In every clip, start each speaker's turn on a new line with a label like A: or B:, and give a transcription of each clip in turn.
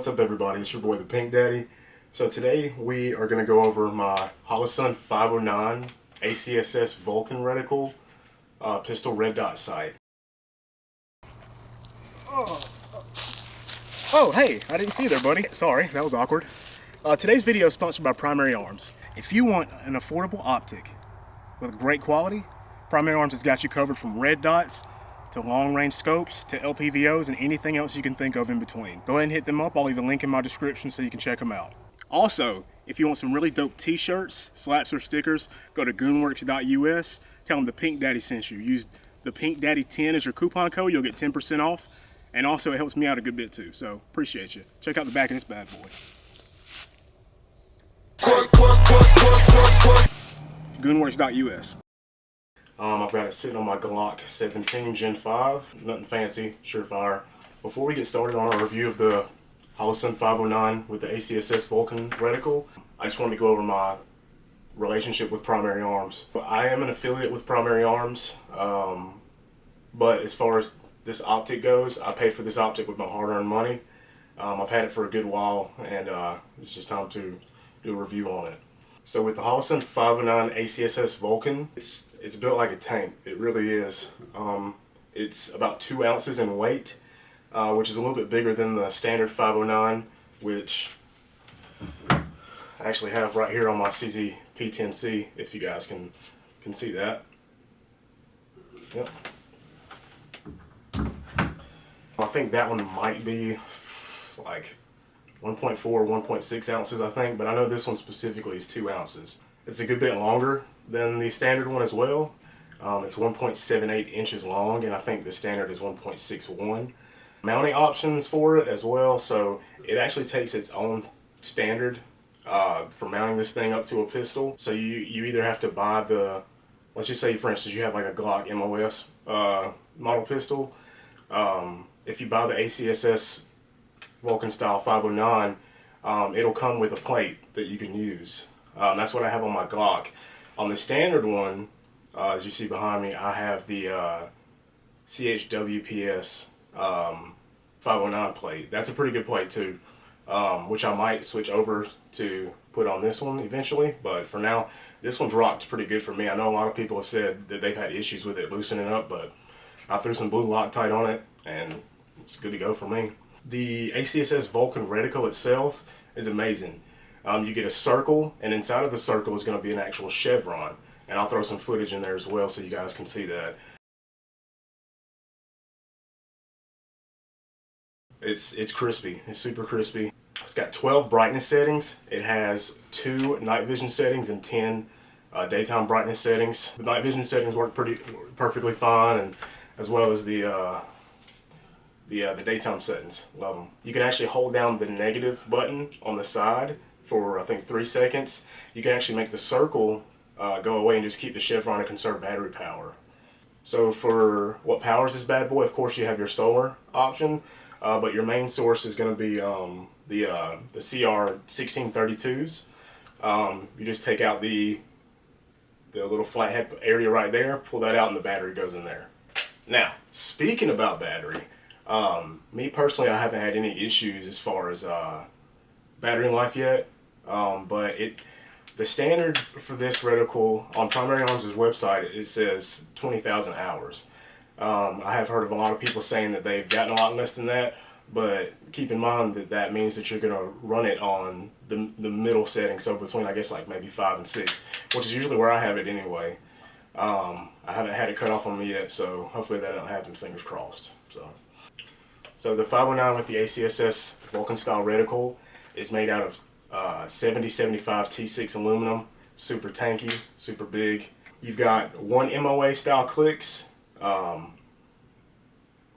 A: What's up everybody, it's your boy the Pink Daddy. So today we are going to go over my Holosun 509 ACSS Vulcan reticle pistol red dot sight. Oh hey, I didn't see you there buddy. Sorry, that was awkward. Today's video is sponsored by Primary Arms. If you want an affordable optic with great quality, Primary Arms has got you covered from red dots to long-range scopes, to LPVOs, and anything else you can think of in between. Go ahead and hit them up. I'll leave a link in my description so you can check them out. Also, if you want some really dope t-shirts, slaps, or stickers, go to goonworks.us. Tell them the Pink Daddy sent you. Use the Pink Daddy 10 as your coupon code. You'll get 10% off. And also, it helps me out a good bit too. So, appreciate you. Check out the back of this bad boy. goonworks.us. I've got it sitting on my Glock 17 Gen 5, nothing fancy, surefire. Before we get started on our review of the Holosun 509 with the ACSS Vulcan reticle, I just wanted to go over my relationship with Primary Arms. I am an affiliate with Primary Arms, but as far as this optic goes, I paid for this optic with my hard-earned money. I've had it for a good while, and it's just time to do a review on it. So with the Holosun 509 ACSS Vulcan, it's built like a tank. It really is. It's about 2 ounces in weight, which is a little bit bigger than the standard 509, which I actually have right here on my CZ P10C, if you guys can see that. Yep. I think that one might be like 1.4 or 1.6 ounces, I think, but I know this one specifically is 2 ounces. It's a good bit longer than the standard one as well. It's 1.78 inches long, and I think the standard is 1.61. Mounting options for it as well, so it actually takes its own standard for mounting this thing up to a pistol. So you either have to buy the, let's just say for instance you have like a Glock MOS model pistol. If you buy the ACSS Vulcan style 509, it'll come with a plate that you can use. That's what I have on my Glock. On the standard one, as you see behind me, I have the CHWPS 509 plate. That's a pretty good plate too, which I might switch over to put on this one eventually, but for now this one's rocked pretty good for me. I know a lot of people have said that they've had issues with it loosening up, but I threw some blue Loctite on it and it's good to go for me. The ACSS Vulcan reticle itself is amazing. You get a circle, and inside of the circle is going to be an actual chevron, and I'll throw some footage in there as well so you guys can see that. It's crispy. It's super crispy. It's got 12 brightness settings. It has 2 night vision settings and 10 daytime brightness settings. The night vision settings work perfectly fine, and as well as the daytime settings. Love them. You can actually hold down the negative button on the side for I think 3 seconds. You can actually make the circle go away and just keep the chevron and conserve battery power. So for what powers this bad boy, of course you have your solar option, but your main source is going to be the CR 1632s. You just take out the little flathead area right there, pull that out, and the battery goes in there. Now, speaking about battery, me personally, I haven't had any issues as far as battery life yet, but the standard for this reticle on Primary Arms' website, it says 20,000 hours. I have heard of a lot of people saying that they've gotten a lot less than that, but keep in mind that that means that you're going to run it on the middle setting, so between I guess like maybe 5 and 6, which is usually where I have it anyway. I haven't had it cut off on me yet, so hopefully that don't happen, fingers crossed. So the 509 with the ACSS Vulcan style reticle is made out of 7075 T6 aluminum, super tanky, super big. You've got 1 MOA style clicks, and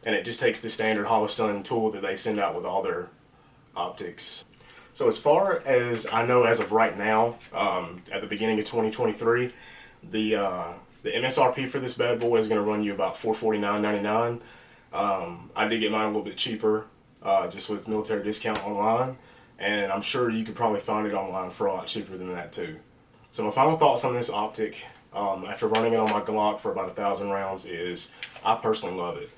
A: it just takes the standard Holosun tool that they send out with all their optics. So as far as I know as of right now, at the beginning of 2023, the MSRP for this bad boy is going to run you about $449.99. I did get mine a little bit cheaper, just with military discount online, and I'm sure you could probably find it online for a lot cheaper than that too. So my final thoughts on this optic, after running it on my Glock for about 1,000 rounds, is I personally love it.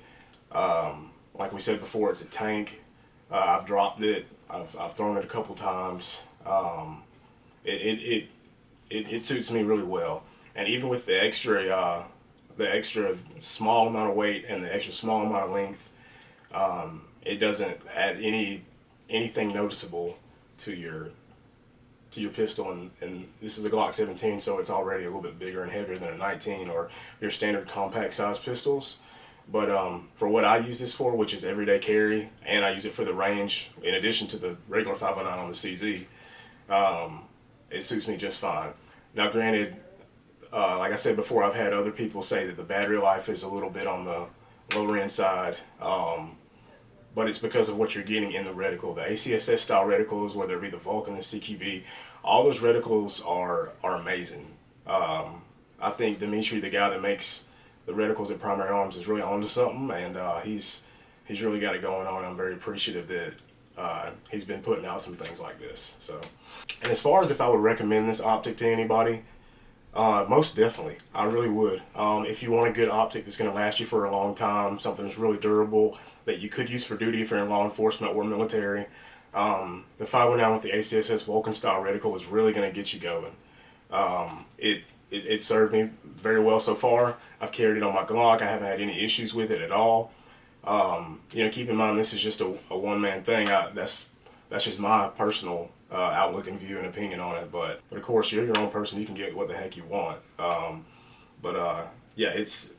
A: Like we said before, it's a tank. I've dropped it I've thrown it a couple times. It suits me really well, and even with the extra small amount of weight and the extra small amount of length, it doesn't add anything noticeable to your pistol. And this is a Glock 17, so it's already a little bit bigger and heavier than a 19 or your standard compact size pistols. But for what I use this for, which is everyday carry, and I use it for the range in addition to the regular 509 on the CZ, it suits me just fine. Now granted, like I said before, I've had other people say that the battery life is a little bit on the lower end side, but it's because of what you're getting in the reticle. The ACSS style reticles, whether it be the Vulcan, the CQB, all those reticles are amazing. I think Dimitri, the guy that makes the reticles at Primary Arms, is really onto something, and he's really got it going on. I'm very appreciative that he's been putting out some things like this. So, and as far as if I would recommend this optic to anybody, most definitely, I really would. If you want a good optic that's going to last you for a long time, something that's really durable that you could use for duty if you're in law enforcement or military, the 519 with the ACSS Vulcan style reticle is really going to get you going. It served me very well so far. I've carried it on my Glock. I haven't had any issues with it at all. You know, keep in mind this is just a one-man thing. That's just my personal outlook and view and opinion on it. But of course, you're your own person. You can get what the heck you want. Yeah, it's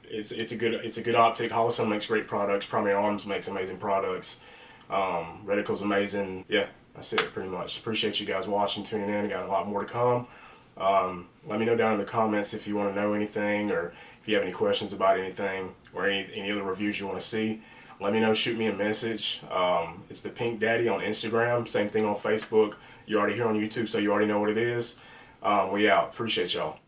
A: a good optic. Holosun makes great products. Primary Arms makes amazing products. Reticle's amazing. Yeah, that's it pretty much. Appreciate you guys watching, tuning in. Got a lot more to come. Let me know down in the comments if you want to know anything, or if you have any questions about anything, or any other reviews you want to see. Let me know, shoot me a message. It's the Pink Daddy on Instagram, same thing on Facebook. You're already here on YouTube, so you already know what it is. We out. Appreciate y'all.